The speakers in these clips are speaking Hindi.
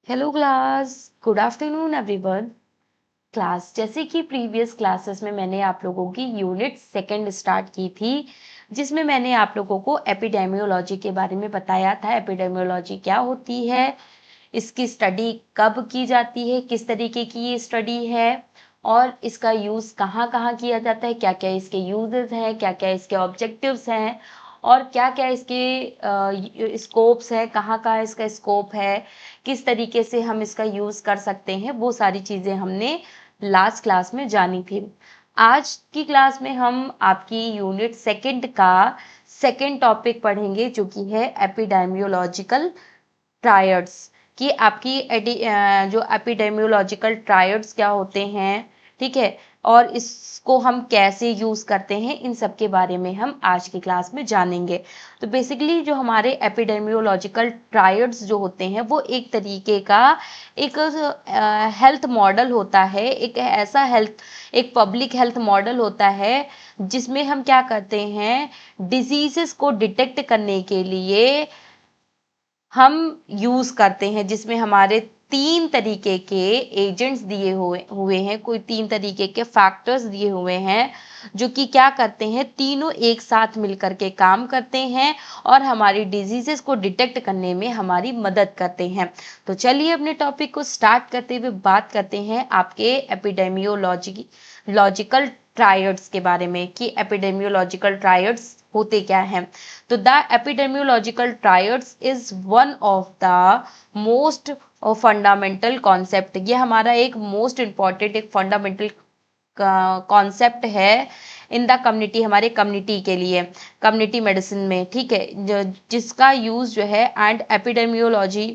Hello class. Good afternoon everyone. Class, जैसे कि प्रीवियस क्लासेस में मैंने आप लोगों की यूनिट सेकंड स्टार्ट की थी, जिसमें मैंने आप लोगों को एपिडेमियोलॉजी के बारे में बताया था। एपिडेमियोलॉजी क्या होती है, इसकी स्टडी कब की जाती है, किस तरीके की ये स्टडी है और इसका यूज़ कहाँ कहाँ किया जाता है, क्या क्या इसके यूजेस हैं, क्या क्या इसके ऑब्जेक्टिव्स हैं और क्या क्या इसके स्कोप्स हैं, कहाँ कहाँ इसका स्कोप है, किस तरीके से हम इसका यूज़ कर सकते हैं, वो सारी चीज़ें हमने लास्ट क्लास में जानी थी। आज की क्लास में हम आपकी यूनिट सेकंड का सेकंड टॉपिक पढ़ेंगे, जो कि है एपिडेमियोलॉजिकल ट्रायड्स। कि आपकी जो एपिडेमियोलॉजिकल ट्रायड्स क्या होते हैं, ठीक है, और इसको हम कैसे यूज करते हैं, इन सब के बारे में हम आज की क्लास में जानेंगे। तो बेसिकली जो हमारे एपिडेमियोलॉजिकल ट्रायड्स जो होते हैं, वो एक तरीके का एक हेल्थ मॉडल होता है, एक ऐसा हेल्थ, एक पब्लिक हेल्थ मॉडल होता है जिसमें हम क्या करते हैं, डिजीजेस को डिटेक्ट करने के लिए हम यूज करते हैं, जिसमें हमारे तीन तरीके के एजेंट्स दिए हुए हैं, कोई तीन तरीके के फैक्टर्स दिए हुए हैं, जो कि क्या करते हैं, तीनों एक साथ मिलकर के काम करते हैं और हमारी डिजीजेस को डिटेक्ट करने में हमारी मदद करते हैं। तो चलिए अपने टॉपिक को स्टार्ट करते हुए बात करते हैं आपके लॉजिकल ट्रायड्स के बारे में, कि एपिडेमियोलॉजिकल ट्रायड्स होते क्या हैं। तो the epidemiological triads is one of the most fundamental concept. ये हमारा एक मोस्ट इंपॉर्टेंट, एक फंडामेंटल कॉन्सेप्ट है इन द कम्युनिटी, हमारे कम्युनिटी के लिए, कम्युनिटी मेडिसिन में, ठीक है, जिसका यूज जो है एंड एपिडेमियोलॉजी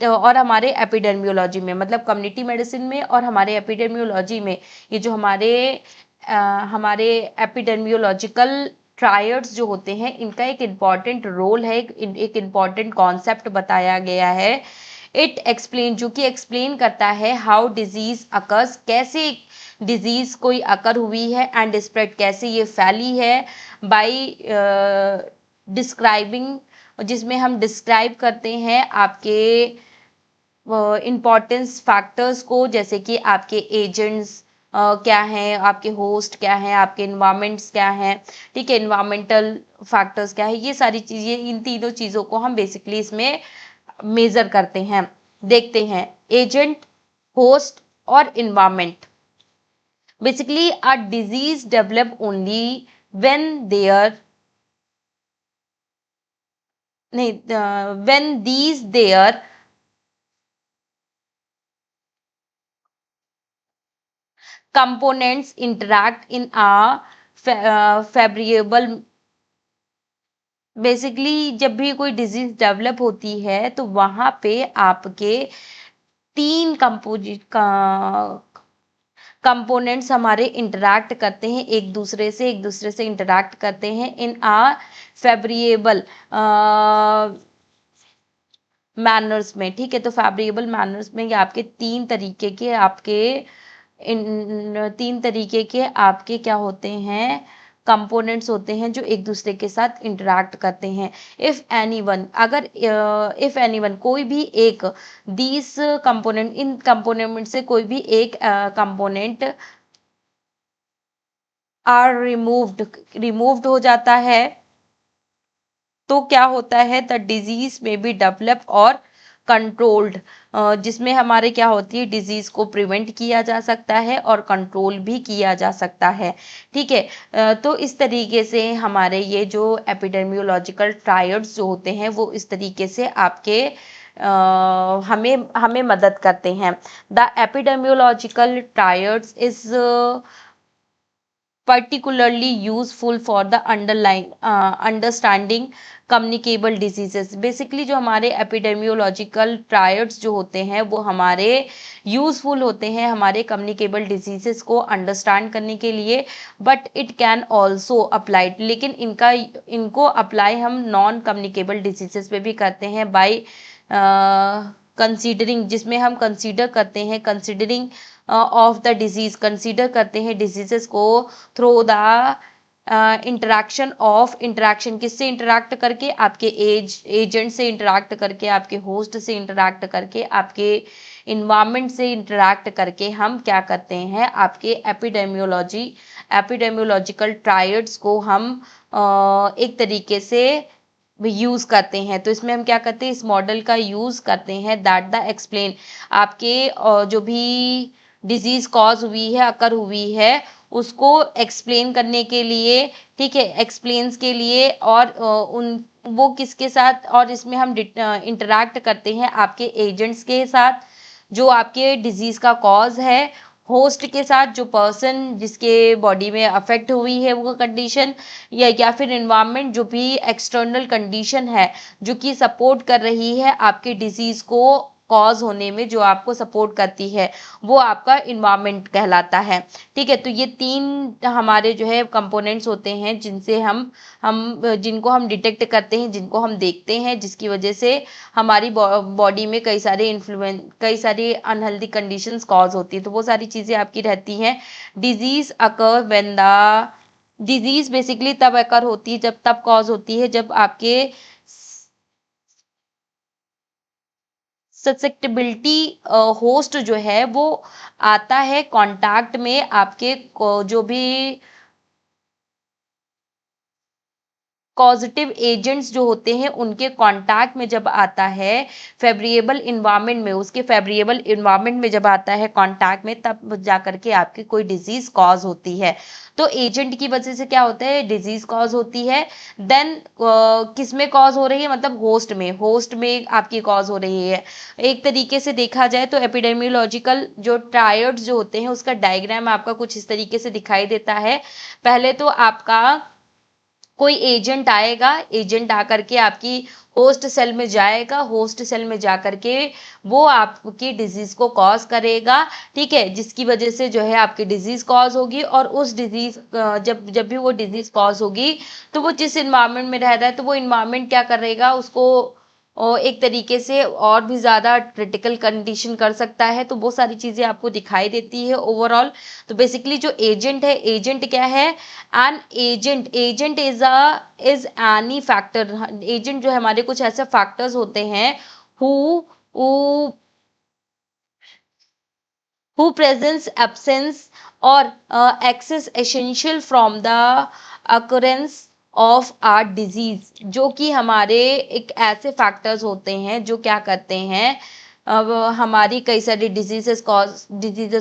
और हमारे एपिडेमियोलॉजी में, मतलब कम्युनिटी मेडिसिन में और हमारे एपिडेमियोलॉजी में, ये जो हमारे एपिडेमियोलॉजिकल ट्रायड्स जो होते हैं, इनका एक इम्पॉर्टेंट रोल है, एक इम्पॉर्टेंट कॉन्सेप्ट बताया गया है। इट एक्सप्लेन, जो कि एक्सप्लेन करता है हाउ डिजीज अकर्स, कैसे डिजीज कोई अकर हुई है, एंड स्प्रेड, कैसे ये फैली है, बाई डिस्क्राइबिंग, जिसमें हम डिस्क्राइब करते हैं आपके इम्पॉर्टेंस फैक्टर्स को, जैसे कि आपके एजेंट्स क्या हैं, आपके होस्ट क्या हैं, आपके इन्वायरमेंट्स क्या हैं, ठीक है, इन्वायरमेंटल फैक्टर्स क्या है, ये सारी चीज़ें, इन तीनों चीज़ों को हम बेसिकली इसमें मेजर करते हैं, देखते हैं। एजेंट, होस्ट और environment. Basically a disease develop only when there नहीं when these there components interact in a favorable। Basically जब भी कोई डिजीज डेवलप होती है, तो वहां पे आपके तीन कंपोनेंट्स हमारे इंटरैक्ट करते हैं, एक दूसरे से इंटरैक्ट करते हैं इन आ फेवरेबल मैनर्स में, ठीक है। तो फेवरेबल मैनर्स में ये आपके तीन तरीके के आपके क्या होते हैं, कंपोनेंट्स होते हैं, जो एक दूसरे के साथ इंटरैक्ट करते हैं। इफ एनीवन, अगर इफ एनीवन, कोई भी एक, दीज कंपोनेंट, इन कंपोनेंट में से कोई भी एक कंपोनेंट आर रिमूव्ड हो जाता है, तो क्या होता है, द डिजीज में बी डेवलप और कंट्रोल्ड, जिसमें हमारे क्या होती है, डिजीज को प्रिवेंट किया जा सकता है और कंट्रोल भी किया जा सकता है, ठीक है। तो इस तरीके से हमारे ये जो एपिडेमियोलॉजिकल ट्रायड्स जो होते हैं, वो इस तरीके से आपके हमें हमें मदद करते हैं। The epidemiological triads is particularly useful for the understanding communicable diseases। Basically जो हमारे एपिडेमियोलॉजिकल ट्रायड्स जो होते हैं, वो हमारे यूजफुल होते हैं हमारे कम्युनिकेबल डिजीजेस को अंडरस्टैंड करने के लिए, but it can also applied, लेकिन इनको अप्लाई हम नॉन कम्युनिकेबल डिजीजेस पे भी करते हैं, बाई कंसीडरिंग, जिसमें हम कंसीडर करते हैं, considering of the disease, consider करते हैं डिजीजेस को थ्रू द इंटरैक्शन किससे इंटरैक्ट करके, आपके एजेंट से इंटरैक्ट करके, आपके होस्ट से इंटरैक्ट करके, आपके इन्वायरमेंट से इंटरैक्ट करके हम क्या करते हैं, आपके एपिडेमियोलॉजिकल ट्रायड्स को हम एक तरीके से यूज करते हैं। तो इसमें हम क्या करते हैं, इस मॉडल का यूज करते हैं दैट द एक्सप्लेन, आपके जो भी डिजीज कॉज हुई है, अकर हुई है, उसको एक्सप्लेन करने के लिए, ठीक है, एक्सप्लेन्स के लिए, और उन वो किसके साथ, और इसमें हम इंटरैक्ट करते हैं आपके एजेंट्स के साथ जो आपके डिजीज का कॉज है, होस्ट के साथ जो पर्सन जिसके बॉडी में अफेक्ट हुई है वो कंडीशन, या फिर इन्वायरमेंट जो भी एक्सटर्नल कंडीशन है जो कि सपोर्ट कर रही है आपके डिजीज को कॉज होने में, जो आपको सपोर्ट करती है, वो आपका इन्वायरमेंट कहलाता है। ठीक है, तो ये 3 हमारे जो है कंपोनेंट्स होते हैं जिनसे हम जिनको हम डिटेक्ट करते हैं, जिनको हम देखते हैं, जिसकी वजह से हमारी बॉडी में कई सारी अनहेल्दी कंडीशंस कॉज होती है। तो वो सारी चीजें आपकी रहती हैं। Disease occur when the disease basically तब अकर होती है, जब तब कॉज होती है जब आपके ससेप्टेबिलिटी होस्ट जो है वो आता है कांटेक्ट में आपके जो भी पॉजिटिव एजेंट्स जो होते हैं उनके कांटेक्ट में जब आता है, फेवरेबल इन्वायरमेंट में, उसके फेवरेबल इन्वायरमेंट में जब आता है कांटेक्ट में, तब जा करके आपकी कोई डिजीज कॉज होती है। तो एजेंट की वजह से क्या होता है, डिजीज कॉज होती है। देन किस में कॉज हो रही है, मतलब होस्ट में आपकी कॉज हो रही है। एक तरीके से देखा जाए तो एपिडेमियोलॉजिकल जो ट्रायड्स जो होते हैं उसका डायग्राम आपका कुछ इस तरीके से दिखाई देता है। पहले तो आपका कोई एजेंट आएगा, एजेंट आकर के आपकी होस्ट सेल में जाएगा, होस्ट सेल में जा करके वो आपकी डिजीज को कॉज करेगा, ठीक है, जिसकी वजह से जो है आपकी डिजीज कॉज होगी। और उस डिजीज जब जब भी वो डिजीज कॉज होगी तो वो जिस इन्वायरमेंट में रह रहा है तो वो इन्वायरमेंट क्या करेगा, उसको एक तरीके से और भी ज्यादा क्रिटिकल कंडीशन कर सकता है। तो वो सारी चीजें आपको दिखाई देती है ओवरऑल। तो बेसिकली जो एजेंट है, एजेंट क्या है, an agent is any factor. Agent जो है हमारे कुछ ऐसे फैक्टर्स होते हैं हु हु प्रेजेंस एब्सेंस और excess essential from the occurrence of a disease, जो कि हमारे एक ऐसे फैक्टर्स होते हैं जो क्या करते हैं, अब हमारी कई सारी डिजीजेस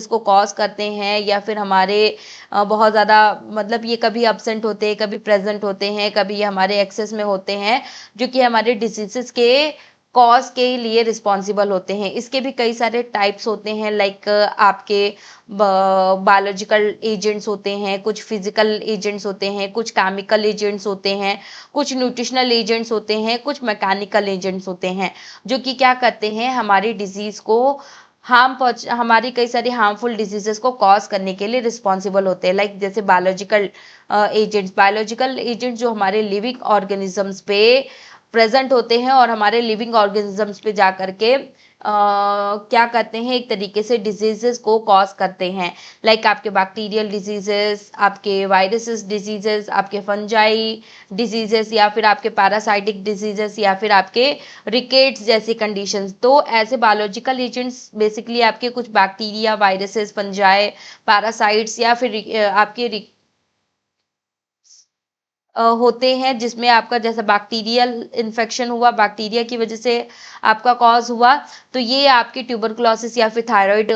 को कॉज करते हैं, या फिर हमारे बहुत ज़्यादा, मतलब ये कभी अब्सेंट होते हैं, कभी प्रेजेंट होते हैं, कभी ये हमारे एक्सेस में होते हैं, जो कि हमारे डिजीजेस के कॉज के लिए रिस्पॉन्सिबल होते हैं। इसके भी कई सारे टाइप्स होते हैं, लाइक आपके बायोलॉजिकल एजेंट्स होते हैं, कुछ फिजिकल एजेंट्स होते हैं, कुछ केमिकल एजेंट्स होते हैं, कुछ न्यूट्रिशनल एजेंट्स होते हैं, कुछ मैकेनिकल एजेंट्स होते हैं, जो कि क्या करते हैं, हमारी डिजीज को हमारी कई सारी हार्मफुल डिजीजेस को कॉज करने के लिए रिस्पॉन्सिबल होते हैं। लाइक जैसे बायोलॉजिकल एजेंट्स जो हमारे लिविंग ऑर्गेनिजम्स पे प्रेजेंट होते हैं और हमारे लिविंग ऑर्गेनिजम्स पे जा करके क्या करते हैं, एक तरीके से डिजीजेस को कॉज करते हैं। लाइक आपके बैक्टीरियल डिजीजेस, आपके वायरसेस डिजीजेस, आपके फंजाई डिजीजेस, या फिर आपके पैरासाइटिक डिजीजेस, या फिर आपके रिकेट्स जैसी कंडीशंस। तो ऐसे बायोलॉजिकल एजेंट्स बेसिकली आपके कुछ बैक्टीरिया, वायरसेस, फंजाई, पैरासाइट्स, या फिर आपके होते हैं, जिसमें आपका जैसा बैक्टीरियल इन्फेक्शन हुआ, बैक्टीरिया की वजह से आपका कॉज हुआ, तो ये आपकी ट्यूबरकुलोसिस या फिर थायराइड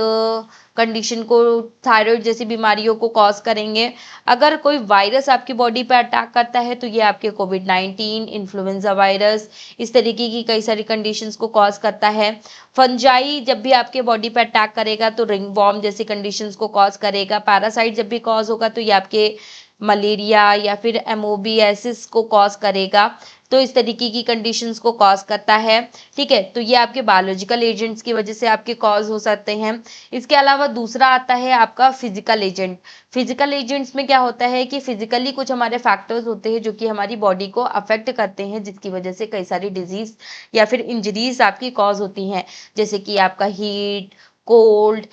कंडीशन को, थायराइड जैसी बीमारियों को कॉज करेंगे। अगर कोई वायरस आपकी बॉडी पे अटैक करता है तो ये आपके कोविड-19, इन्फ्लुएंजा वायरस, इस तरीके की कई सारी कंडीशंस को कॉज करता है। फंजाई जब भी आपके बॉडी पे अटैक करेगा तो रिंगवॉर्म जैसी कंडीशंस को कॉज करेगा। पैरासाइट जब भी कॉज होगा तो ये आपके मलेरिया या फिर एमोबियासिस को कॉज करेगा। तो इस तरीके की कंडीशंस को कॉज करता है, ठीक है। तो ये आपके बायोलॉजिकल एजेंट्स की वजह से आपके कॉज हो सकते हैं। इसके अलावा दूसरा आता है आपका फिजिकल एजेंट। फिजिकल एजेंट्स में क्या होता है कि फिजिकली कुछ हमारे फैक्टर्स होते हैं जो कि हमारी बॉडी को अफेक्ट करते हैं, जिसकी वजह से कई सारी डिजीज या फिर इंजरीज आपकी कॉज होती हैं, जैसे कि आपका हीट, कोल्ड,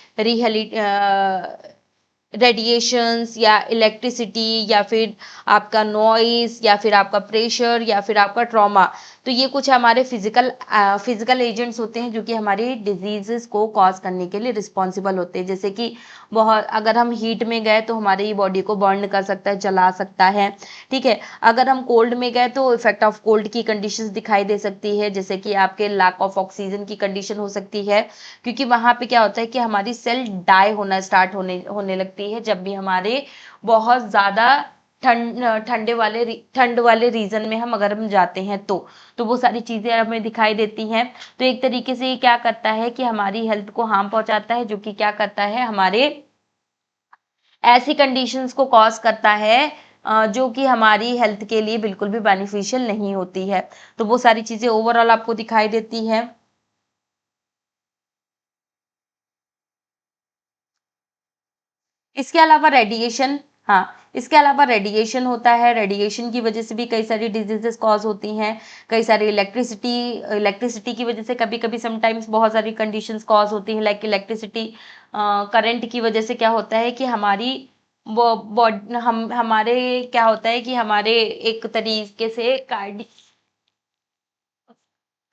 रेडिएशंस या इलेक्ट्रिसिटी या फिर आपका नॉइस या फिर आपका प्रेशर या फिर आपका ट्रॉमा, तो ये कुछ हमारे फिजिकल एजेंट्स होते हैं जो कि हमारी डिजीजेस को कॉज करने के लिए रिस्पॉन्सिबल होते हैं। जैसे कि बहुत अगर हम हीट में गए तो हमारी बॉडी को बर्न कर सकता है, जला सकता है। ठीक है, अगर हम कोल्ड में गए तो इफेक्ट ऑफ कोल्ड की कंडीशंस दिखाई दे सकती है, जैसे कि आपके लैक ऑफ ऑक्सीजन की कंडीशन हो सकती है, क्योंकि वहां पे क्या होता है कि हमारी सेल डाई होना स्टार्ट होने होने लगती है जब भी हमारे बहुत ज्यादा ठंड वाले रीजन में हम अगर हम जाते हैं तो वो सारी चीजें हमें दिखाई देती हैं। तो एक तरीके से ये क्या करता है कि हमारी हेल्थ को हार्म पहुंचाता है, जो कि क्या करता है हमारे ऐसी कंडीशंस को कॉज करता है जो कि हमारी हेल्थ के लिए बिल्कुल भी बेनिफिशियल नहीं होती है। तो वो सारी चीजें ओवरऑल आपको दिखाई देती है। इसके अलावा रेडिएशन, हाँ, इसके अलावा रेडिएशन होता है। रेडिएशन की वजह से भी कई सारी डिजीजेस कॉज होती हैं। कई सारी इलेक्ट्रिसिटी की वजह से कभी कभी समटाइम्स बहुत सारी कंडीशंस कॉज होती हैं, लाइक इलेक्ट्रिसिटी करंट की वजह से क्या होता है कि हमारी वो बॉडी हम हमारे क्या होता है कि हमारे एक तरीके से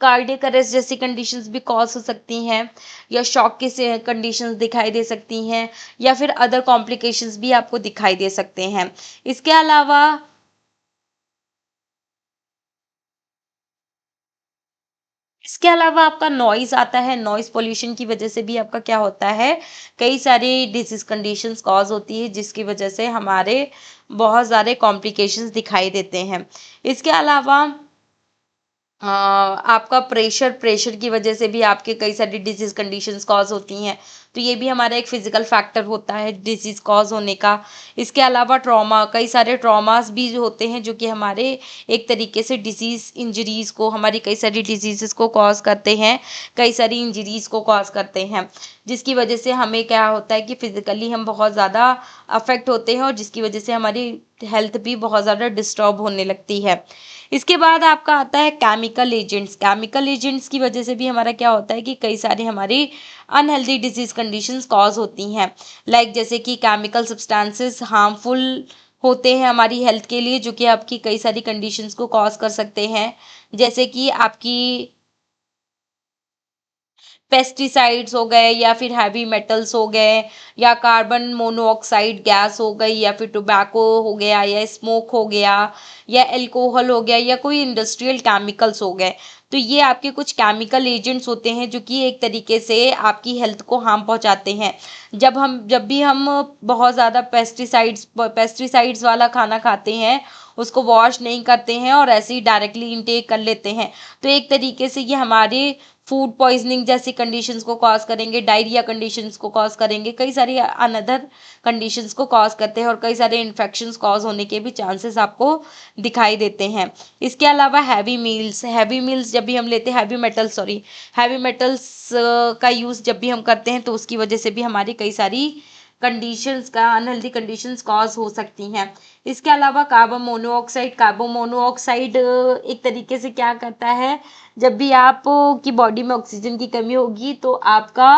कार्डियक अरेस्ट जैसी कंडीशंस भी कॉज हो सकती हैं, या शॉक की से कंडीशंस दिखाई दे सकती हैं, या फिर अदर कॉम्प्लिकेशंस भी आपको दिखाई दे सकते हैं। इसके अलावा इसके अलावा आपका नॉइज आता है। नॉइज पोल्यूशन की वजह से भी आपका क्या होता है, कई सारी डिजीज कंडीशंस कॉज होती है, जिसकी वजह से हमारे बहुत सारे कॉम्प्लिकेशंस दिखाई देते हैं। इसके अलावा आपका प्रेशर की वजह से भी आपके कई सारी डिजीज कंडीशंस कॉज होती हैं। तो ये भी हमारा एक फिजिकल फैक्टर होता है डिजीज कॉज होने का। इसके अलावा ट्रॉमा, कई सारे ट्रॉमास भी जो होते हैं जो कि हमारे एक तरीके से डिजीज इंजरीज को, हमारी कई सारी डिजीजेस को कॉज करते हैं, कई सारी इंजरीज को कॉज करते हैं, जिसकी वजह से हमें क्या होता है कि फिजिकली हम बहुत ज़्यादा अफेक्ट होते हैं, और जिसकी वजह से हमारी हेल्थ भी बहुत ज़्यादा डिस्टर्ब होने लगती है। इसके बाद आपका आता है केमिकल एजेंट्स। केमिकल एजेंट्स की वजह से भी हमारा क्या होता है कि कई सारी हमारी अनहेल्दी डिजीज कंडीशंस कॉज होती हैं, लाइक जैसे कि केमिकल सब्सटेंसेस हार्मफुल होते हैं हमारी हेल्थ के लिए, जो कि आपकी कई सारी कंडीशंस को कॉज कर सकते हैं, जैसे कि आपकी पेस्टिसाइड्स हो गए, या फिर हैवी मेटल्स हो गए, या कार्बन मोनोऑक्साइड गैस हो गई, या फिर टोबैको हो गया, या स्मोक हो गया, या अल्कोहल हो गया, या कोई इंडस्ट्रियल केमिकल्स हो गए। तो ये आपके कुछ केमिकल एजेंट्स होते हैं जो कि एक तरीके से आपकी हेल्थ को हार्म पहुंचाते हैं। जब भी हम बहुत ज़्यादा पेस्टिसाइड्स वाला खाना खाते हैं, उसको वॉश नहीं करते हैं और ऐसे ही डायरेक्टली इनटेक कर लेते हैं, तो एक तरीके से ये हमारे फूड पॉइजनिंग जैसी कंडीशंस को कॉज करेंगे, डायरिया कंडीशंस को कॉज करेंगे, कई सारी अनदर कंडीशंस को कॉज करते हैं, और कई सारे इन्फेक्शंस कॉज होने के भी चांसेस आपको दिखाई देते हैं। इसके अलावा हैवी मील्स जब भी हम लेते हैं, हैवी मेटल्स का यूज़ जब भी हम करते हैं, तो उसकी वजह से भी हमारी कई सारी कंडीशंस का अनहेल्दी कंडीशंस कॉज हो सकती हैं। इसके अलावा कार्बन मोनोऑक्साइड एक तरीके से क्या करता है, जब भी आप की बॉडी में ऑक्सीजन की कमी होगी तो आपका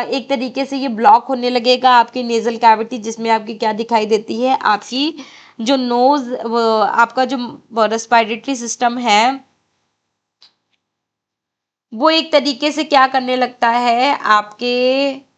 एक तरीके से ये ब्लॉक होने लगेगा आपकी नेजल कैविटी, जिसमें आपकी क्या दिखाई देती है, आपकी जो नोज, आपका जो रेस्पिरेटरी सिस्टम है, वो एक तरीके से क्या करने लगता है आपके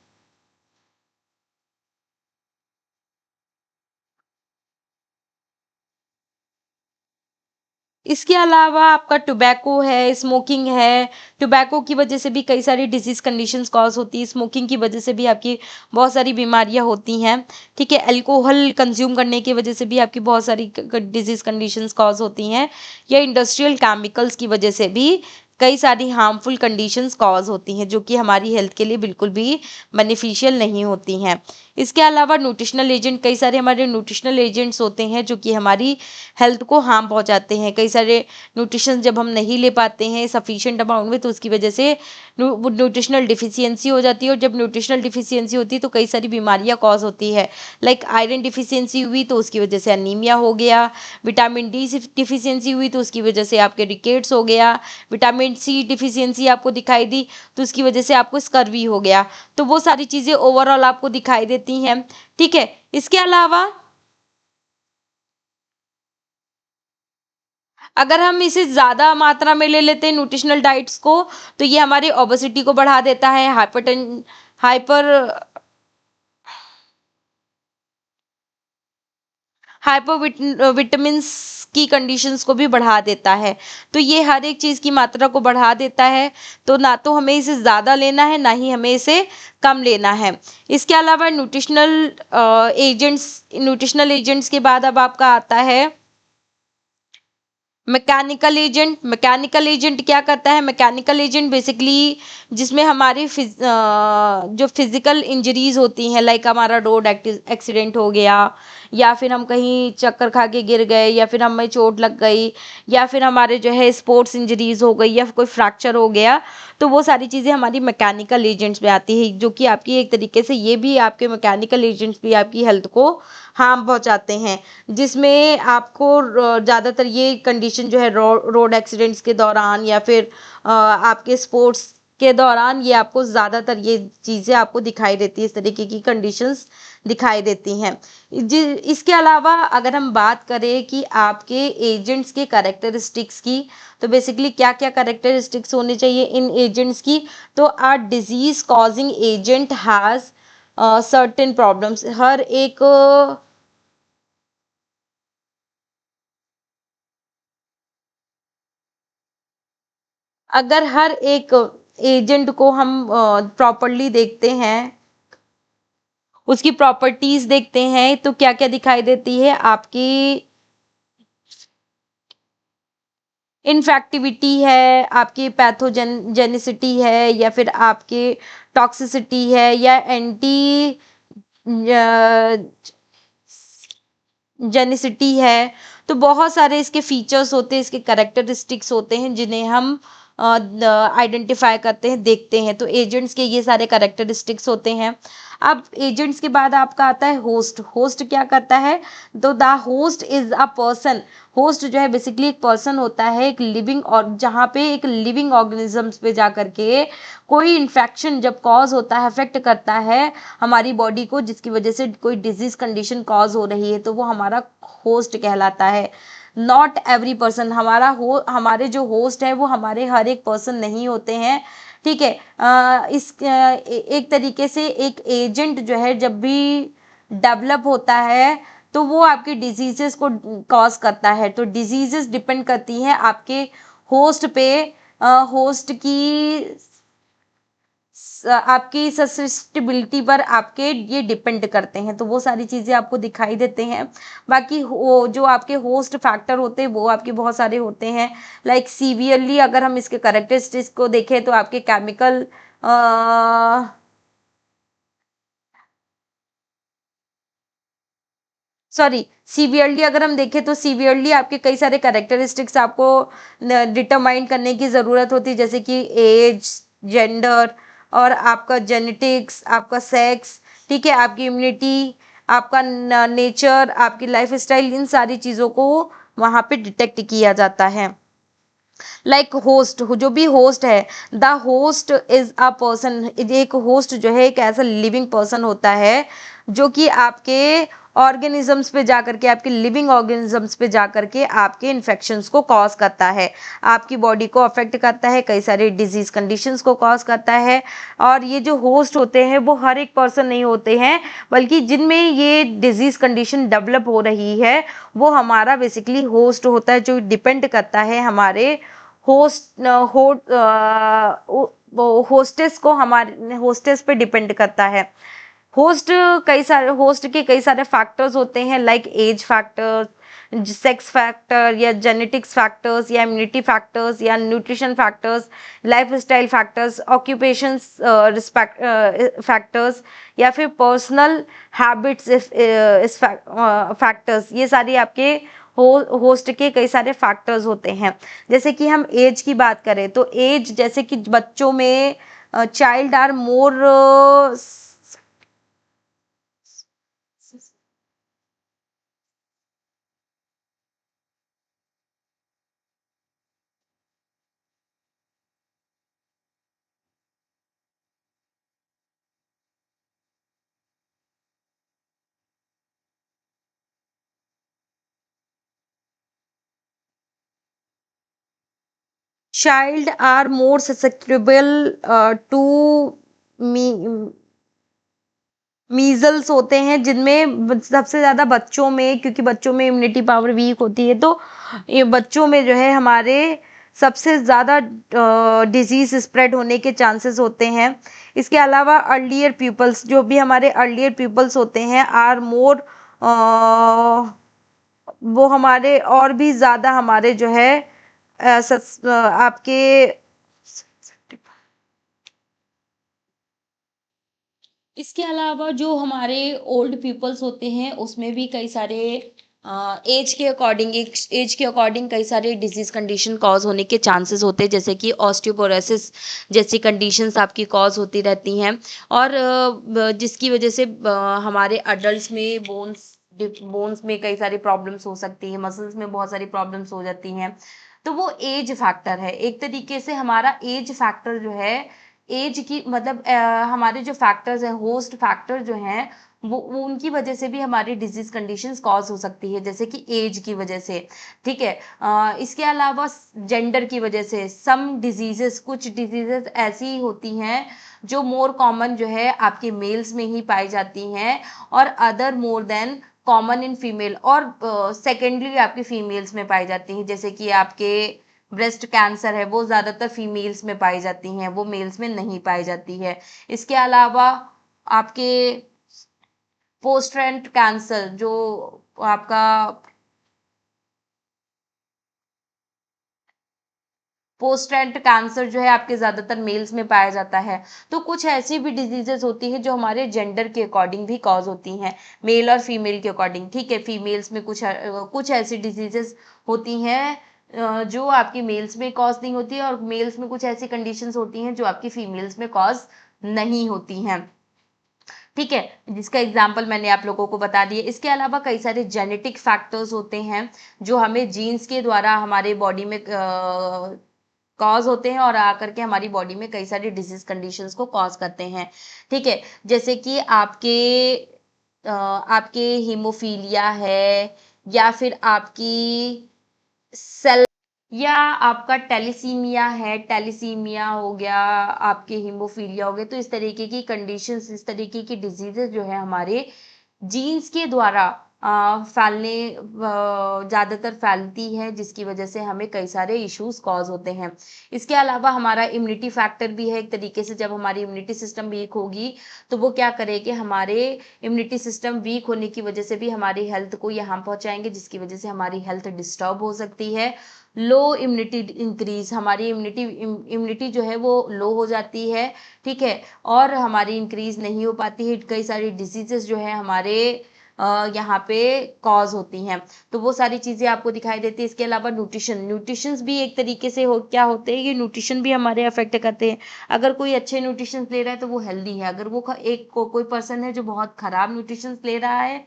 इसके अलावा आपका टोबैको है, स्मोकिंग है। टोबैको की वजह से भी कई सारी डिजीज कंडीशंस कॉज होती है, स्मोकिंग की वजह से भी आपकी बहुत सारी बीमारियां होती हैं। ठीक है, अल्कोहल कंज्यूम करने की वजह से भी आपकी बहुत सारी डिजीज कंडीशंस कॉज होती हैं, या इंडस्ट्रियल केमिकल्स की वजह से भी कई सारी हार्मफुल कंडीशंस कॉज होती हैं, जो कि हमारी हेल्थ के लिए बिल्कुल भी बेनिफिशियल नहीं होती हैं। इसके अलावा न्यूट्रिशनल एजेंट, कई सारे हमारे न्यूट्रिशनल एजेंट्स होते हैं जो कि हमारी हेल्थ को हार्म पहुंचाते हैं। कई सारे न्यूट्रिशन जब हम नहीं ले पाते हैं सफिशिएंट अमाउंट में, तो उसकी वजह से न्यूट्रिशनल डिफिशियंसी हो जाती है, और जब न्यूट्रिशनल डिफिशियंसी होती है तो कई सारी बीमारियां कॉज होती है, लाइक आयरन डिफिशियंसी हुई तो उसकी वजह से अनीमिया हो गया, विटामिन डी डिफिशियंसी हुई तो उसकी वजह से आपके रिकेट्स हो गया, विटामिन विटामिन सी डिफिशियंसी आपको दिखाई दी, तो उसकी वजह से आपको स्कर्वी हो गया। तो वो सारी चीजें ओवरऑल आपको दिखाई देती हैं। ठीक है, इसके अलावा अगर हम इसे ज्यादा मात्रा में ले लेते हैं न्यूट्रिशनल डाइट्स को, तो ये हमारी ओबेसिटी को बढ़ा देता है, हाइपर हाइपोविटामिन्स की कंडीशंस को भी बढ़ा देता है। तो ये हर एक चीज की मात्रा को बढ़ा देता है। तो ना तो हमें इसे ज्यादा लेना है, ना ही हमें इसे कम लेना है। इसके अलावा न्यूट्रिशनल एजेंट्स के बाद अब आपका आता है मैकेनिकल एजेंट क्या करता है? मैकेनिकल एजेंट बेसिकली जिसमें हमारी जो फिजिकल इंजरीज होती हैं, लाइक हमारा रोड एक्सीडेंट हो गया, या फिर हम कहीं चक्कर खा के गिर गए, या फिर हमें चोट लग गई, या फिर हमारे जो है स्पोर्ट्स इंजरीज हो गई, या कोई फ्रैक्चर हो गया, तो वो सारी चीज़ें हमारी मैकेनिकल एजेंट्स में आती है, जो कि आपकी एक तरीके से ये भी आपके मैकेनिकल एजेंट्स भी आपकी हेल्थ को हार्म पहुंचाते हैं, जिसमें आपको ज़्यादातर ये कंडीशन जो है रोड एक्सीडेंट्स के दौरान, या फिर आपके स्पोर्ट्स के दौरान, ये आपको ज़्यादातर ये चीज़ें आपको दिखाई देती है, इस तरीके की कंडीशंस दिखाई देती हैं। इसके अलावा अगर हम बात करें कि आपके एजेंट्स के कैरेक्टरिस्टिक्स की, तो बेसिकली क्या क्या कैरेक्टरिस्टिक्स होने चाहिए इन एजेंट्स की? तो a disease causing agent has certain problems. अगर हर एक एजेंट को हम प्रॉपरली देखते हैं, उसकी प्रॉपर्टीज देखते हैं, तो क्या क्या दिखाई देती है? आपकी इनफेक्टिविटी है, आपकी पैथोजेनिसिटी है, या फिर आपके टॉक्सिसिटी है, या एंटी जेनिसिटी है। तो बहुत सारे इसके फीचर्स होते हैं, इसके कैरेक्टरिस्टिक्स होते हैं, जिन्हें हम आइडेंटिफाई करते हैं, देखते हैं। तो एजेंट्स के ये सारे कैरेक्टरिस्टिक्स होते हैं। अब एजेंट्स के बाद आपका आता है होस्ट। होस्ट क्या करता है? तो the host is a person. Host जो है बेसिकली एक पर्सन होता है, एक लिविंग, और जहाँ पे एक लिविंग ऑर्गेनिजम्स पे जा करके कोई इन्फेक्शन जब कॉज होता है, अफेक्ट करता है हमारी बॉडी को, जिसकी वजह से कोई डिजीज कंडीशन कॉज हो रही है, तो वो हमारा होस्ट कहलाता है। Not every person. हमारे जो होस्ट है वो हमारे हर एक पर्सन नहीं होते हैं। ठीक है, एक तरीके से एक एजेंट जो है जब भी डेवलप होता है, तो वो आपकी डिजीजेस को कॉज करता है। तो डिजीजेस डिपेंड करती हैं आपके होस्ट पे। होस्ट की आपकी ससेप्टिबिलिटी पर आपके ये डिपेंड करते हैं। तो वो सारी चीज़ें आपको दिखाई देते हैं। बाकी जो आपके होस्ट फैक्टर होते हैं वो आपके बहुत सारे होते हैं, लाइक सीवियरली अगर हम इसके करेक्टरिस्टिक्स को देखें, तो आपके केमिकल सॉरी सीवियरली अगर हम देखें, तो सीवियरली आपके कई सारे करेक्टरिस्टिक्स आपको डिटरमाइन करने की ज़रूरत होती है, जैसे कि एज, जेंडर, और आपका जेनेटिक्स, आपका सेक्स, ठीक है, आपकी इम्यूनिटी, आपका नेचर, आपकी लाइफ स्टाइल, इन सारी चीज़ों को वहाँ पे डिटेक्ट किया जाता है। लाइक होस्ट, जो भी होस्ट है, the host is a person. एक होस्ट जो है एक ऐसा लिविंग पर्सन होता है, जो कि आपके ऑर्गेनिजम्स पे जाकर के, आपके लिविंग ऑर्गेनिजम्स पे जाकर के आपके इन्फेक्शंस को कॉज करता है, आपकी बॉडी को अफेक्ट करता है, कई सारे डिजीज कंडीशंस को कॉज करता है। और ये जो होस्ट होते हैं वो हर एक पर्सन नहीं होते हैं, बल्कि जिनमें ये डिजीज कंडीशन डेवलप हो रही है, वो हमारा बेसिकली होस्ट होता है, जो डिपेंड करता है हमारे होस्ट हो होस्टेस को, हमारे होस्टेस पे डिपेंड करता है। होस्ट के कई सारे फैक्टर्स होते हैं, like age factor, sex factor, या जेनेटिक्स फैक्टर्स, या इम्यूनिटी फैक्टर्स, या nutrition factors, life style factors, occupation factors, या फिर पर्सनल हैबिट्स इस फैक्टर्स। ये सारी आपके होस्ट के कई सारे फैक्टर्स होते हैं। जैसे कि हम एज की बात करें, तो एज जैसे कि बच्चों में child are more child are more susceptible to measles होते हैं, जिनमें सबसे ज्यादा बच्चों में, क्योंकि बच्चों में इम्यूनिटी पावर वीक होती है, तो ये बच्चों में जो है हमारे सबसे ज्यादा डिजीज स्प्रेड होने के चांसेस होते हैं। इसके अलावा अर्लियर पीपल्स, जो भी हमारे अर्लियर पीपल्स होते हैं, आर मोर, वो हमारे और भी ज्यादा हमारे जो है आपके, इसके अलावा जो हमारे ओल्ड पीपल्स होते हैं उसमें भी कई सारे एज के अकॉर्डिंग कई सारे डिजीज कंडीशन कॉज होने के चांसेस होते हैं, जैसे कि ऑस्टियोपोरोसिस जैसी कंडीशंस आपकी कॉज होती रहती हैं। और जिसकी वजह से हमारे अडल्ट में बोन्स में कई सारी प्रॉब्लम्स हो सकती हैं, मसल्स में बहुत सारी प्रॉब्लम्स हो जाती हैं। तो वो एज फैक्टर है एक तरीके से, हमारा एज फैक्टर जो है, एज की मतलब हमारे जो फैक्टर्स हैं, होस्ट फैक्टर जो हैं, वो उनकी वजह से भी हमारी डिजीज कंडीशंस कॉज हो सकती है, जैसे कि एज की वजह से। ठीक है। इसके अलावा जेंडर की वजह से सम डिजीजेस, कुछ डिजीजेस ऐसी होती हैं जो मोर कॉमन जो है आपके मेल्स में ही पाई जाती हैं, और other more than common in female, और सेकेंडली आपकी फीमेल्स में पाई जाती हैं, जैसे कि आपके ब्रेस्ट कैंसर है, वो ज्यादातर फीमेल्स में पाई जाती हैं, वो मेल्स में नहीं पाई जाती है। इसके अलावा आपके पोस्ट्रेंट कैंसर, जो आपका पोस्ट्रेंट कैंसर जो है आपके ज्यादातर मेल्स में पाया जाता है। तो कुछ ऐसी भी डिजीजेस होती हैं जो हमारे जेंडर के अकॉर्डिंग भी कॉज होती हैं, मेल और फीमेल के अकॉर्डिंग। ठीक है, फीमेल्स में कुछ ऐसी डिजीजेस होती हैं जो आपकी मेल्स में कॉज नहीं होती है, और मेल्स में कुछ ऐसी कंडीशंस होती हैं जो आपकी फीमेल्स में कॉज नहीं होती हैं। ठीक है, जिसका एग्जाम्पल मैंने आप लोगों को बता दिया। इसके अलावा कई सारे जेनेटिक फैक्टर्स होते हैं जो हमें जीन्स के द्वारा हमारे बॉडी में कॉज होते हैं, और आकर के हमारी बॉडी में कई सारी डिजीज कंडीशंस को कॉज करते हैं। ठीक है, जैसे कि आपके हीमोफीलिया है, या फिर आपकी सेल, या आपका टेलिसीमिया है, टेलिसीमिया हो गया, आपके हीमोफीलिया हो गए। तो इस तरीके की कंडीशंस, इस तरीके की डिजीजेस जो है हमारे जीन्स के द्वारा ज्यादातर फैलती है, जिसकी वजह से हमें कई सारे इश्यूज कॉज होते हैं। इसके अलावा हमारा इम्यूनिटी फैक्टर भी है एक तरीके से। जब हमारी इम्यूनिटी सिस्टम वीक होगी तो वो क्या करेगी, हमारे इम्यूनिटी सिस्टम वीक होने की वजह से भी हमारी हेल्थ को ये हार्म पहुंचाएंगे, जिसकी वजह से हमारी हेल्थ डिस्टर्ब हो सकती है। लो इम्यूनिटी इंक्रीज, हमारी इम्यूनिटी जो है वो लो हो जाती है। ठीक है, और हमारी इंक्रीज नहीं हो पाती है, कई सारी डिजीजेस जो है हमारे यहाँ पे कॉज होती हैं। तो वो सारी चीजें आपको दिखाई देती है। इसके अलावा न्यूट्रिशंस भी एक तरीके से क्या होते हैं, ये न्यूट्रिशन भी हमारे अफेक्ट करते हैं। अगर कोई अच्छे न्यूट्रिशन ले रहा है तो वो हेल्दी है, अगर वो कोई पर्सन है जो बहुत खराब न्यूट्रिशन ले रहा है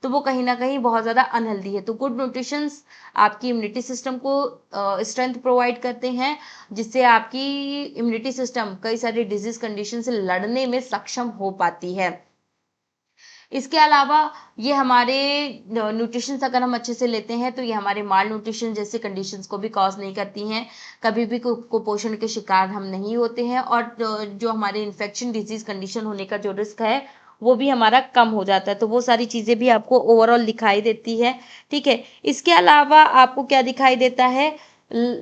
तो वो कहीं ना कहीं बहुत ज्यादा अनहेल्दी है। तो गुड न्यूट्रिशंस आपकी इम्यूनिटी सिस्टम को स्ट्रेंथ प्रोवाइड करते हैं, जिससे आपकी इम्यूनिटी सिस्टम कई सारी डिजीज कंडीशन से लड़ने में सक्षम हो पाती है। इसके अलावा ये हमारे न्यूट्रिशन अगर हम अच्छे से लेते हैं तो ये हमारे माल न्यूट्रिशन जैसे कंडीशंस को भी कॉज नहीं करती हैं, कभी भी कुपोषण के शिकार हम नहीं होते हैं, और जो हमारे इन्फेक्शन डिजीज कंडीशन होने का जो रिस्क है वो भी हमारा कम हो जाता है। तो वो सारी चीजें भी आपको ओवरऑल दिखाई देती है। ठीक है, इसके अलावा आपको क्या दिखाई देता है,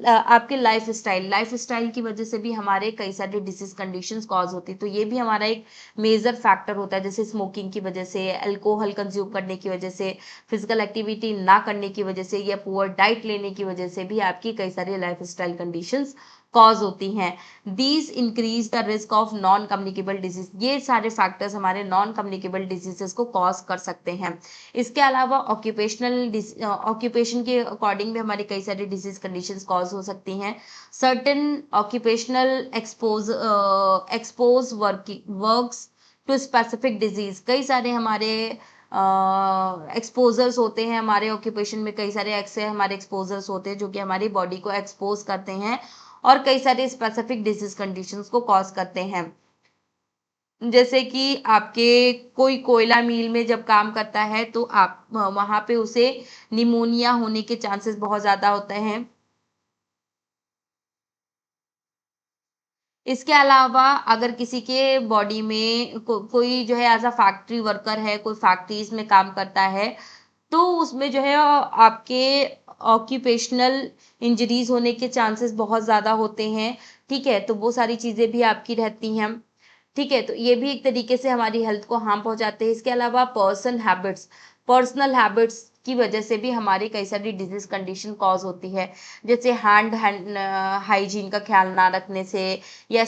आपके लाइफ स्टाइल की वजह से भी हमारे कई सारी डिसीज कंडीशंस कॉज होती है। तो ये भी हमारा एक मेजर फैक्टर होता है, जैसे स्मोकिंग की वजह से, अल्कोहल कंज्यूम करने की वजह से, फिजिकल एक्टिविटी ना करने की वजह से, या पुअर डाइट लेने की वजह से भी आपकी कई सारी लाइफ स्टाइल कंडीशंस कॉज होती हैं। These increase the risk of non communicable disease, ये सारे फैक्टर्स हमारे नॉन कम्युनिकेबल डिजीजेस को कॉज कर सकते हैं। इसके अलावा ऑक्यूपेशन के अकॉर्डिंग भी हमारी कई सारी डिजीज कंडीशंस कॉज हो सकती हैं। Certain occupational exposures to specific disease, कई सारे हमारे एक्सपोजर्स होते हैं हमारे ऑक्यूपेशन में, कई सारे ऐसे हमारे एक्सपोजर्स होते हैं जो कि हमारी बॉडी को एक्सपोज करते हैं और कई सारे स्पेसिफिक डिजीज कंडीशंस को कॉज करते हैं। जैसे कि आपके कोई कोयला मिल में जब काम करता है तो आप वहां पे उसे निमोनिया होने के चांसेस बहुत ज्यादा होते हैं। इसके अलावा अगर किसी के बॉडी में कोई जो है एज अ फैक्ट्री वर्कर है, कोई फैक्ट्रीज में काम करता है, तो उसमें जो है आपके ऑक्यूपेशनल इंजरीज होने के चांसेस बहुत ज़्यादा होते हैं। ठीक है, तो वो सारी चीज़ें भी आपकी रहती हैं। ठीक है, तो ये भी एक तरीके से हमारी हेल्थ को हार्म पहुंचाते हैं। इसके अलावा पर्सनल हैबिट्स की वजह से भी हमारी कई सारी डिजीज कंडीशन कॉज होती है, जैसे हैंड हाइजीन का ख्याल ना रखने से, या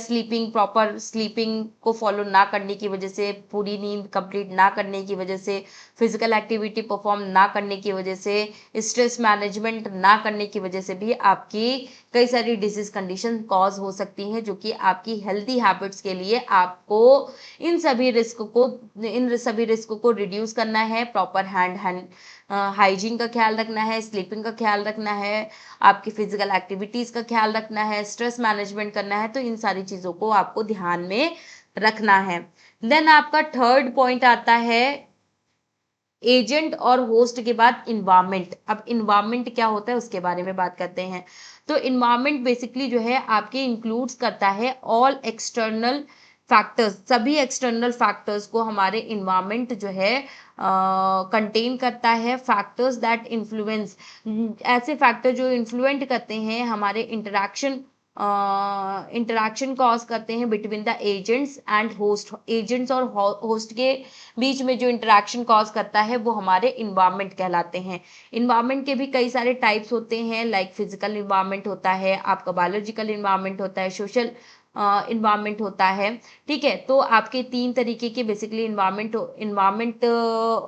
प्रॉपर स्लीपिंग को फॉलो ना करने की वजह से, पूरी नींद कंप्लीट ना करने की वजह से, फिजिकल एक्टिविटी परफॉर्म ना करने की वजह से, स्ट्रेस मैनेजमेंट ना करने की वजह से भी आपकी कई सारी डिजीज कंडीशन कॉज हो सकती हैं, जो कि आपकी हेल्दी हैबिट्स के लिए आपको इन सभी रिस्क को रिड्यूस करना है। प्रॉपर हैंड हैंड हाइजीन का ख्याल रखना है, स्लीपिंग का ख्याल रखना है, आपकी फिजिकल एक्टिविटीज का ख्याल रखना है, स्ट्रेस मैनेजमेंट करना है। तो इन सारी चीजों को आपको ध्यान में रखना है। देन आपका थर्ड पॉइंट आता है एजेंट और होस्ट के बाद इन्वायरमेंट। अब इन्वायरमेंट क्या होता है उसके बारे में बात करते हैं। तो इन्वायरमेंट बेसिकली जो है आपके इंक्लूड्स करता है ऑल एक्सटर्नल फैक्टर्स, सभी एक्सटर्नल फैक्टर्स को हमारे इन्वायरमेंट जो है कंटेन करता है। फैक्टर्स दैट इन्फ्लुएंस, ऐसे फैक्टर जो इन्फ्लुएंट करते हैं हमारे इंटरैक्शन कॉज करते हैं between the agents and host. Agents और होस्ट के बीच में जो इंटरैक्शन कॉज करता है वो हमारे इन्वायरमेंट कहलाते हैं। इन्वायरमेंट के भी कई सारे टाइप्स होते हैं, लाइक फिजिकल इन्वायरमेंट होता है, आपका बायोलॉजिकल इन्वायरमेंट होता है, सोशल इन्वायरमेंट होता है। ठीक है, तो आपके तीन तरीके के बेसिकली इन्वायरमेंट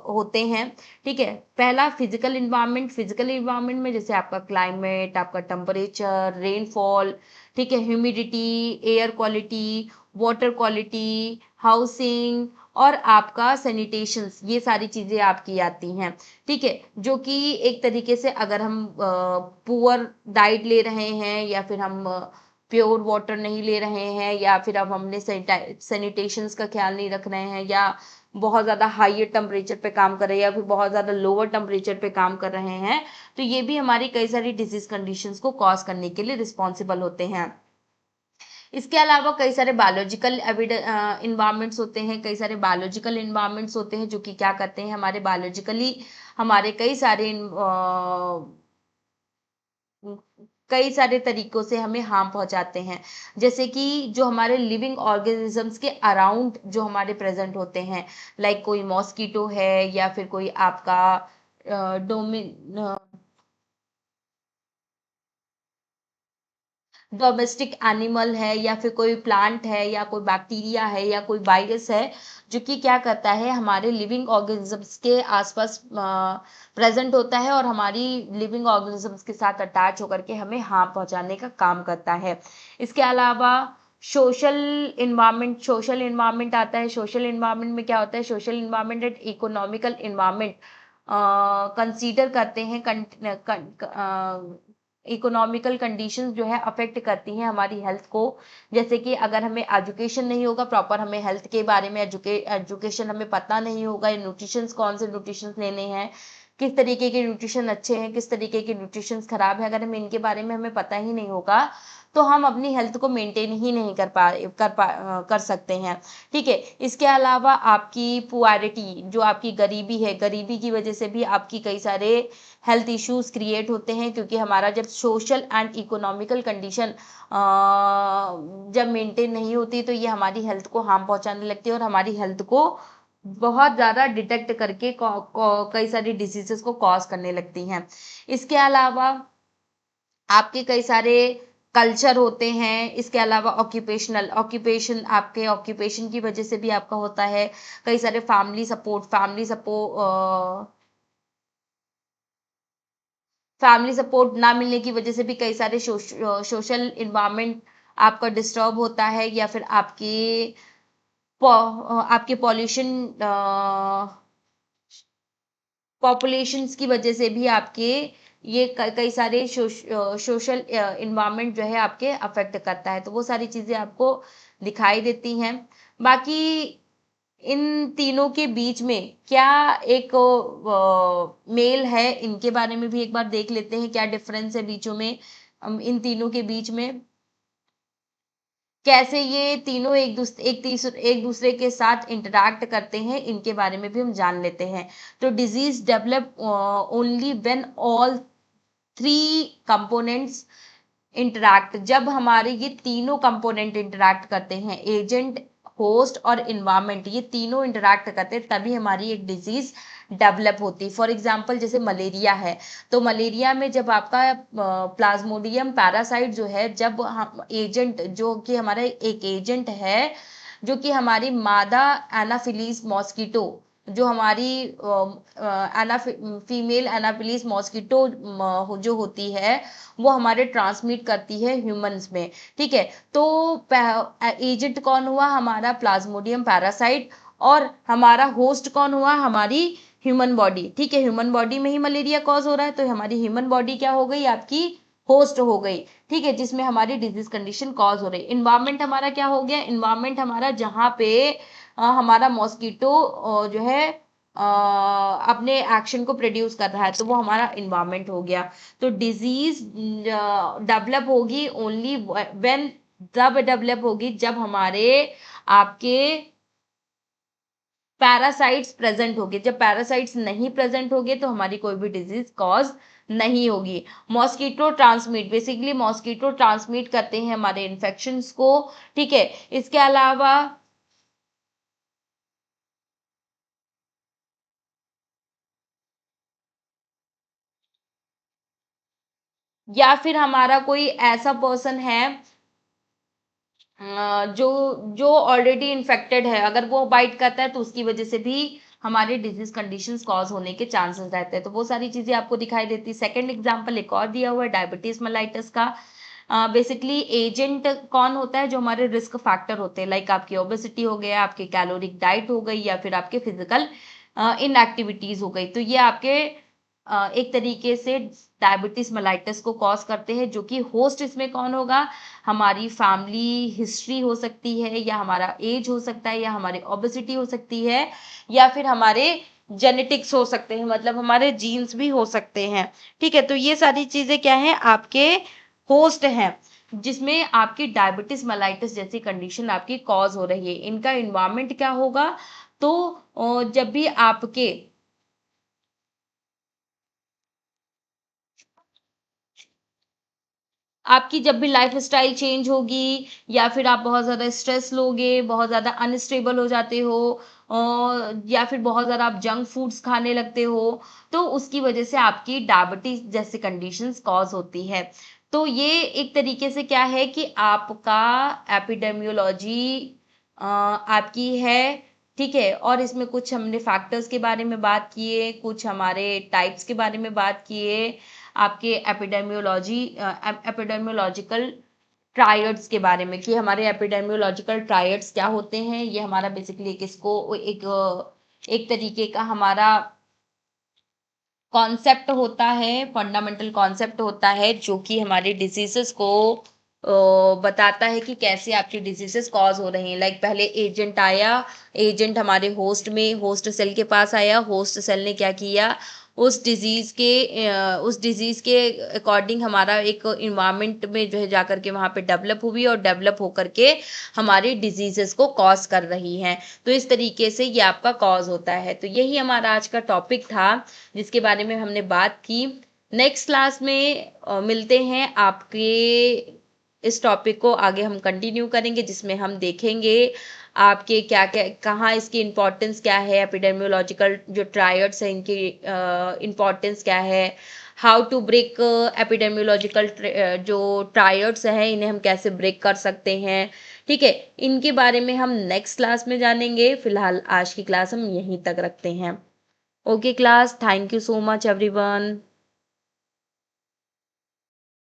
होते हैं। ठीक है, पहला फिजिकल इन्वायरमेंट में जैसे आपका क्लाइमेट, आपका टेम्परेचर, रेनफॉल, ठीक है, humidity, air quality, water quality, housing और आपका सैनिटेशंस, ये सारी चीजें आपकी आती हैं। ठीक है, जो कि एक तरीके से अगर हम पुअर डाइट ले रहे हैं, या फिर हम प्योर वाटर नहीं ले रहे हैं, या फिर अब हमने सैनिटेशंस का ख्याल नहीं रख रहे हैं, या बहुत ज़्यादा हाइयर टेम्परेचर पे काम कर रहे हैं, या फिर बहुत ज़्यादा लोअर टेम्परेचर पे काम कर रहे हैं, तो ये भी हमारी कई सारी डिजीज कंडीशंस को कॉज करने के लिए रिस्पॉन्सिबल होते हैं। इसके अलावा कई सारे बायोलॉजिकल इन्वायरमेंट्स होते हैं, कई सारे बायोलॉजिकल इन्वायरमेंट्स होते हैं जो कि क्या करते हैं, हमारे बायोलॉजिकली हमारे कई सारे तरीकों से हमें हार्म पहुंचाते हैं। जैसे कि जो हमारे लिविंग ऑर्गेनिजम्स के अराउंड जो हमारे प्रेजेंट होते हैं, लाइक कोई मॉस्किटो है, या फिर कोई आपका डोमि डोमेस्टिक एनिमल है, या फिर कोई प्लांट है, या कोई बैक्टीरिया है, या कोई वायरस है, जो कि क्या करता है हमारे लिविंग ऑर्गेनिजम्स के आसपास प्रेजेंट होता है, और हमारी लिविंग ऑर्गेनिजम्स के साथ अटैच होकर के हमें हार्म पहुंचाने का काम करता है। इसके अलावा सोशल इन्वायरमेंट आता है। सोशल इन्वायरमेंट में क्या होता है, social environment and economical environment consider करते हैं। इकोनॉमिकल कंडीशंस जो है अफेक्ट करती हैं हमारी हेल्थ को। जैसे कि अगर हमें एजुकेशन नहीं होगा प्रॉपर, हमें हेल्थ के बारे में एजुकेशन हमें पता नहीं होगा, न्यूट्रिशंस कौन से न्यूट्रिशंस लेने हैं, किस तरीके के न्यूट्रिशन अच्छे हैं, किस तरीके के न्यूट्रिशंस खराब है, अगर हमें इनके बारे में हमें पता ही नहीं होगा, तो हम अपनी हेल्थ को मेंटेन ही नहीं कर सकते हैं। ठीक है, इसके अलावा आपकी पुअरिटी, जो आपकी गरीबी है, गरीबी की वजह से भी आपकी कई सारे हेल्थ इश्यूज क्रिएट होते हैं, क्योंकि हमारा जब सोशल एंड इकोनॉमिकल कंडीशन जब मेंटेन नहीं होती, तो ये हमारी हेल्थ को हार्म पहुंचाने लगती है, और हमारी हेल्थ को बहुत ज़्यादा डिटेक्ट करके कई सारी डिजीजेस को कॉज करने लगती हैं। इसके अलावा आपके कई सारे कल्चर होते हैं। इसके अलावा ऑक्यूपेशन, आपके ऑक्यूपेशन की वजह से भी आपका होता है। कई सारे फैमिली सपोर्ट ना मिलने की वजह से भी कई सारे सोशल इन्वायरमेंट आपका डिस्टर्ब होता है, या फिर आपके पॉपुलेशंस की वजह से भी आपके ये कई सारे सोशल इन्वायरमेंट जो है आपके अफेक्ट करता है, तो वो सारी चीजें आपको दिखाई देती हैं। बाकी इन तीनों के बीच में क्या एक मेल है, इनके बारे में भी एक बार देख लेते हैं क्या डिफरेंस है बीचों में, इन तीनों के बीच में। कैसे ये तीनों एक दूसरे के साथ इंटरैक्ट करते हैं, इनके बारे में भी हम जान लेते हैं। तो disease develop only when all three components interact, जब हमारे ये तीनों कंपोनेंट इंटरैक्ट करते हैं, एजेंट, होस्ट और इन्वायरमेंट, ये तीनों इंटरैक्ट करते हैं, तभी हमारी एक डिजीज डेवलप होती है। फॉर एग्जांपल जैसे मलेरिया है, तो मलेरिया में जब आपका प्लाज्मोडियम पैरासाइट जो है, जब हम एजेंट, जो कि हमारा एक एजेंट है, जो कि हमारी मादा एनाफिलीज मॉस्किटो, जो हमारी फीमेल एनाफिलीज मॉस्किटो जो होती है, वो हमारे ट्रांसमिट करती है ह्यूमंस में। ठीक है, तो एजेंट कौन हुआ? हमारा प्लाज्मोडियम पैरासाइट। और हमारा होस्ट कौन हुआ? हमारी ह्यूमन बॉडी। ठीक है, ह्यूमन बॉडी में ही मलेरिया कॉज हो रहा है, तो हमारी ह्यूमन बॉडी क्या हो गई? आपकी होस्ट हो गई। ठीक है, जिसमें हमारी डिजीज कंडीशन कॉज हो रही। इन्वायरमेंट हमारा क्या हो गया? इन्वायरमेंट हमारा जहाँ पे हमारा मॉस्किटो जो है अपने एक्शन को प्रोड्यूस कर रहा है, तो वो हमारा इन्वायरमेंट हो गया। तो डिजीज डेवलप होगी ओनली व्हेन, तब डेवलप होगी जब हमारे आपके पैरासाइट्स प्रेजेंट होंगे। जब पैरासाइट्स नहीं प्रेजेंट होंगे तो हमारी कोई भी डिजीज कॉज नहीं होगी। Mosquito transmit, basically mosquito transmit करते हैं हमारे इन्फेक्शंस को। ठीक है, इसके अलावा या फिर हमारा कोई ऐसा पर्सन है जो जो ऑलरेडी इन्फेक्टेड है, अगर वो बाइट करता है तो उसकी वजह से भी हमारे डिजीज कंडीशंस कॉज होने के चांसेस रहते हैं। तो वो सारी चीजें आपको दिखाई देती है। सेकंड एग्जांपल एक और दिया हुआ है डायबिटीज मेलाइटिस का। बेसिकली एजेंट कौन होता है? जो हमारे रिस्क फैक्टर होते हैं, लाइक आपकी ओबेसिटी हो गया, आपकी कैलोरिक डाइट हो गई, या फिर आपके फिजिकल इनएक्टिविटीज हो गई। तो ये आपके एक तरीके से डायबिटीज मेलाइटिस को कॉज करते हैं। जो कि होस्ट इसमें कौन होगा? हमारी फैमिली हिस्ट्री हो सकती है, या हमारा एज हो सकता है, या हमारी ओबेसिटी हो सकती है, या फिर हमारे जेनेटिक्स हो सकते हैं, मतलब हमारे जीन्स भी हो सकते हैं। ठीक है, तो ये सारी चीजें क्या है? आपके होस्ट हैं, जिसमें आपकी डायबिटीज मेलाइटिस जैसी कंडीशन आपकी कॉज हो रही है। इनका इन्वायरमेंट क्या होगा? तो जब भी आपके आपकी जब भी लाइफ स्टाइल चेंज होगी, या फिर आप बहुत ज़्यादा स्ट्रेस लोगे, बहुत ज़्यादा अनस्टेबल हो जाते हो, या फिर बहुत ज़्यादा आप जंक फूड्स खाने लगते हो, तो उसकी वजह से आपकी डायबिटीज जैसी कंडीशंस कॉज होती है। तो ये एक तरीके से क्या है कि आपका एपिडेमियोलॉजी आपकी है। ठीक है, और इसमें कुछ हमने फैक्टर्स के बारे में बात किए, कुछ हमारे टाइप्स के बारे में बात किए, आपके एपिडेमियोलॉजिकल ट्रायड्स के बारे में, कि हमारे एपिडेमियोलॉजिकल ट्रायड्स क्या होते हैं। ये हमारा बेसिकली एक तरीके का हमारा कॉन्सेप्ट होता है, फंडामेंटल कॉन्सेप्ट होता है, जो कि हमारी डिजीजेस को बताता है कि कैसे आपकी डिजीजेस कॉज हो रही हैं। लाइक पहले एजेंट आया, एजेंट हमारे होस्ट सेल के पास आया, होस्ट सेल ने क्या किया? उस डिजीज के अकॉर्डिंग हमारा एक इन्वायरमेंट में जो है जाकर के वहाँ पे डेवलप हुई, और डेवलप होकर के हमारी डिजीजेस को कॉज कर रही हैं। तो इस तरीके से ये आपका कॉज होता है। तो यही हमारा आज का टॉपिक था, जिसके बारे में हमने बात की। नेक्स्ट क्लास में मिलते हैं आपके। इस टॉपिक को आगे हम कंटिन्यू करेंगे, जिसमें हम देखेंगे आपके क्या क्या, कहाँ इसकी इम्पोर्टेंस क्या है, एपिडेमियोलॉजिकल जो ट्रायड्स हैं इनकी इम्पोर्टेंस क्या है, हाउ टू ब्रेक एपिडेमियोलॉजिकल जो ट्रायड्स हैं इन्हें हम कैसे ब्रेक कर सकते हैं। ठीक है, इनके बारे में हम नेक्स्ट क्लास में जानेंगे। फिलहाल आज की क्लास हम यहीं तक रखते हैं। Okay class, thank you so much everyone.